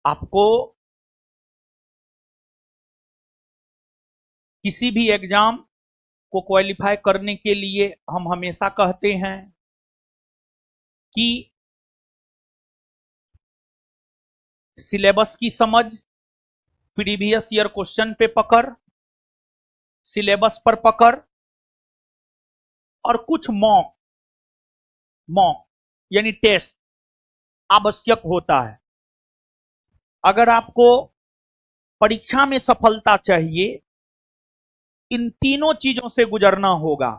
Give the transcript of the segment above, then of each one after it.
आपको किसी भी एग्जाम को क्वालिफाई करने के लिए हम हमेशा कहते हैं कि सिलेबस की समझ, प्रीवियस ईयर क्वेश्चन पे पकड़, सिलेबस पर पकड़ और कुछ मॉक यानी टेस्ट आवश्यक होता है। अगर आपको परीक्षा में सफलता चाहिए, इन तीनों चीजों से गुजरना होगा।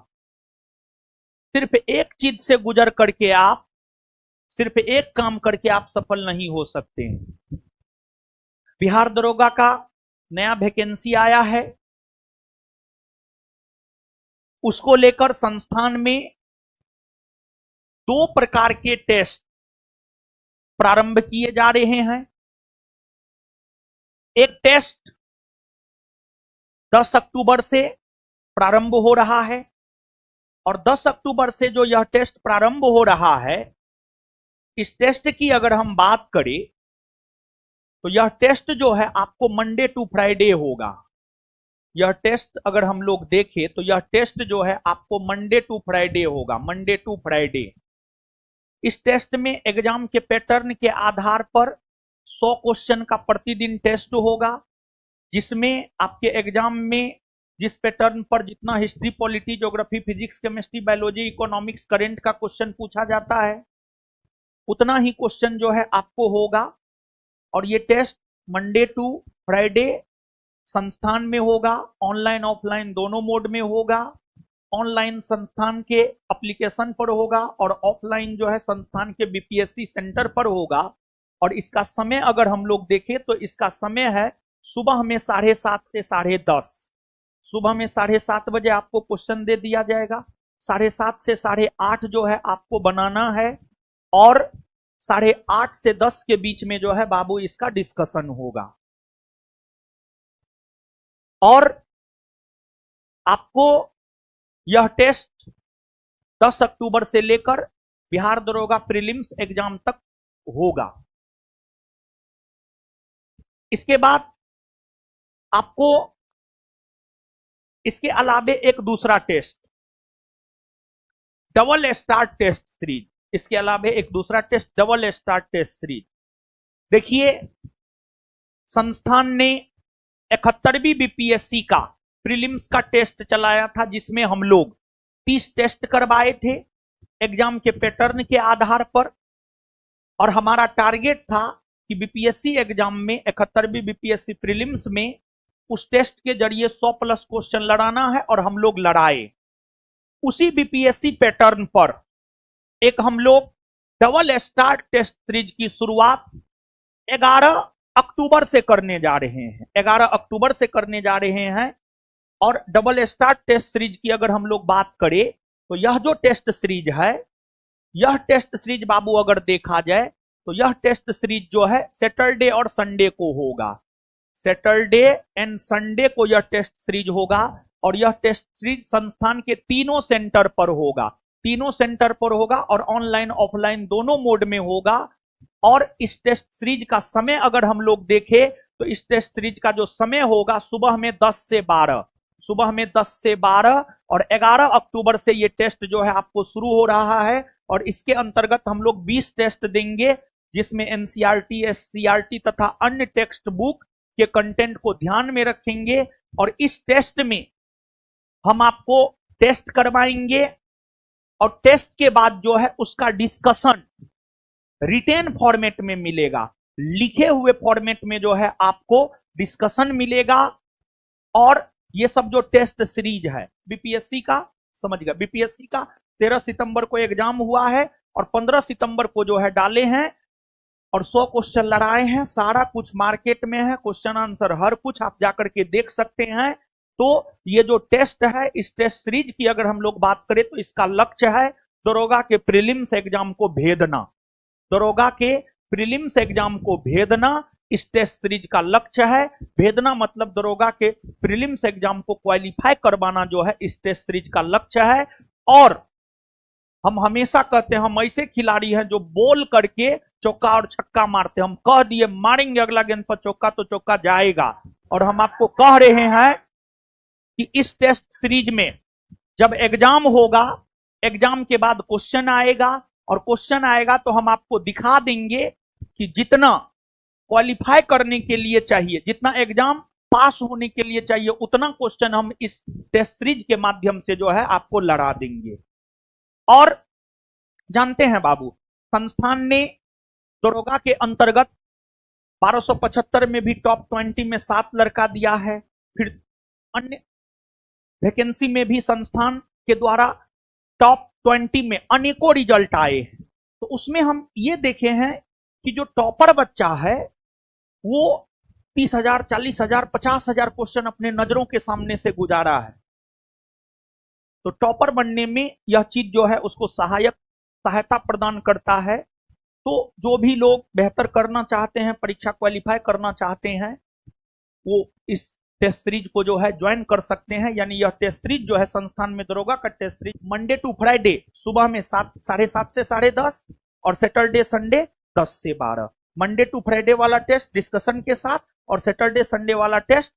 सिर्फ एक चीज से गुजर करके आप, सिर्फ एक काम करके आप सफल नहीं हो सकते हैं। बिहार दरोगा का नया वैकेंसी आया है, उसको लेकर संस्थान में 2 प्रकार के टेस्ट प्रारंभ किए जा रहे हैं। एक टेस्ट 10 अक्टूबर से प्रारंभ हो रहा है और 10 अक्टूबर से जो यह टेस्ट प्रारंभ हो रहा है, इस टेस्ट की अगर हम बात करें तो यह टेस्ट जो है आपको मंडे टू फ्राइडे होगा। यह टेस्ट अगर हम लोग देखें तो यह टेस्ट जो है आपको मंडे टू फ्राइडे होगा, मंडे टू फ्राइडे। इस टेस्ट में एग्जाम के पैटर्न के आधार पर 100 क्वेश्चन का प्रतिदिन टेस्ट होगा, जिसमें आपके एग्जाम में जिस पैटर्न पर जितना history, polity, geography, physics, chemistry, biology, economics, current का क्वेश्चन पूछा जाता है, उतना ही क्वेश्चन जो है आपको होगा। और ये टेस्ट मंडे टू फ्राइडे संस्थान में होगा, ऑनलाइन ऑफलाइन दोनों मोड में होगा। ऑनलाइन संस्थान के एप्लीकेशन पर होगा और ऑफलाइन जो है संस्थान के बीपीएससी सेंटर पर होगा। और इसका समय अगर हम लोग देखें तो इसका समय है सुबह में 7:30 से 10:30। सुबह में 7:30 बजे आपको क्वेश्चन दे दिया जाएगा, 7:30 से 8:30 जो है आपको बनाना है और 8:30 से 10 के बीच में जो है बाबू इसका डिस्कशन होगा। और आपको यह टेस्ट 10 अक्टूबर से लेकर बिहार दरोगा प्रीलिम्स एग्जाम तक होगा। इसके बाद आपको इसके अलावे एक दूसरा test, double star test series, इसके अलावे एक दूसरा test double star test series. देखिए, संस्थान ने 71वीं बीपीएससी का प्रीलिम्स का टेस्ट चलाया था, जिसमें हम लोग 30 टेस्ट करवाए थे एग्जाम के पैटर्न के आधार पर। और हमारा टारगेट था कि बीपीएससी एग्जाम में 71वीं बीपीएससी प्रीलिम्स में उस टेस्ट के जरिए 100+ क्वेश्चन लड़ाना है और हम लोग लड़ाए। उसी बीपीएससी पैटर्न पर एक हम लोग डबल स्टार टेस्ट सीरीज की शुरुआत 11 अक्टूबर से करने जा रहे हैं, 11 अक्टूबर से करने जा रहे हैं। और डबल स्टार टेस्ट सीरीज की अगर हम लोग बात करें तो यह जो टेस्ट सीरीज है, यह टेस्ट सीरीज बाबू अगर देखा जाए तो यह टेस्ट सीरीज जो है सैटरडे और संडे को होगा। सैटरडे एंड संडे को यह टेस्ट सीरीज होगा और यह टेस्ट सीरीज संस्थान के तीनों सेंटर पर होगा, तीनों सेंटर पर होगा और ऑनलाइन ऑफलाइन दोनों मोड में होगा। और इस टेस्ट सीरीज का समय अगर हम लोग देखें तो इस टेस्ट सीरीज का जो समय होगा सुबह में 10 से 12, सुबह में 10 से 12। और 11 अक्टूबर से ये टेस्ट जो है आपको शुरू हो रहा है और इसके अंतर्गत हम लोग 20 टेस्ट देंगे, जिसमें एनसीईआरटी, एससीईआरटी तथा अन्य टेक्स्ट बुक के कंटेंट को ध्यान में रखेंगे। और इस टेस्ट में हम आपको टेस्ट करवाएंगे और टेस्ट के बाद जो है उसका डिस्कशन रिटेन फॉर्मेट में मिलेगा, लिखे हुए फॉर्मेट में जो है आपको डिस्कशन मिलेगा। और ये सब जो टेस्ट सीरीज है बीपीएससी का, समझ गए, बीपीएससी का 13 सितंबर को एग्जाम हुआ है और 15 सितंबर को जो है डाले हैं और 100 क्वेश्चन लड़ाए हैं। सारा कुछ मार्केट में है, क्वेश्चन आंसर हर कुछ आप जाकर के देख सकते हैं। तो ये जो टेस्ट है, इस टेस्ट सीरीज की अगर हम लोग बात करें तो इसका लक्ष्य है दरोगा के प्रीलिम्स एग्जाम को भेदना, दरोगा के प्रीलिम्स एग्जाम को भेदना इस टेस्ट सीरीज का लक्ष्य है। भेदना मतलब दरोगा के प्रीलिम्स एग्जाम को क्वालिफाई करवाना जो है इस टेस्ट सीरीज का लक्ष्य है। और हम हमेशा कहते हैं हम ऐसे खिलाड़ी हैं जो बोल करके चौका और छक्का मारते, हम कह दिए मारेंगे अगला गेंद पर चौका तो चौका जाएगा। और हम आपको कह रहे हैं कि इस टेस्ट सीरीज में जब एग्जाम होगा, एग्जाम के बाद क्वेश्चन आएगा, और क्वेश्चन आएगा तो हम आपको दिखा देंगे कि जितना क्वालिफाई करने के लिए चाहिए, जितना एग्जाम पास होने के लिए चाहिए, उतना क्वेश्चन हम इस टेस्ट सीरीज के माध्यम से जो है आपको लड़ा देंगे। और जानते हैं बाबू, संस्थान ने दरोगा के अंतर्गत 1275 में भी टॉप 20 में 7 लड़का दिया है। फिर अन्य वैकेंसी में भी संस्थान के द्वारा टॉप 20 में अनेकों रिजल्ट आए। तो उसमें हम ये देखे हैं कि जो टॉपर बच्चा है वो 30,000, 40,000, 50,000 क्वेश्चन अपने नजरों के सामने से गुजारा है। तो टॉपर बनने में यह चीज जो है उसको सहायता प्रदान करता है। तो जो भी लोग बेहतर करना चाहते हैं, परीक्षा क्वालिफाई करना चाहते हैं, वो इस टेस्ट सीरीज को जो है ज्वाइन कर सकते हैं। यानी यह टेस्ट सीरीज जो है संस्थान में दरोगा का test series Monday to Friday सुबह में 7:30 से 10:30 और सैटरडे संडे 10 से 12। मंडे टू फ्राइडे वाला टेस्ट डिस्कशन के साथ और सैटरडे संडे वाला टेस्ट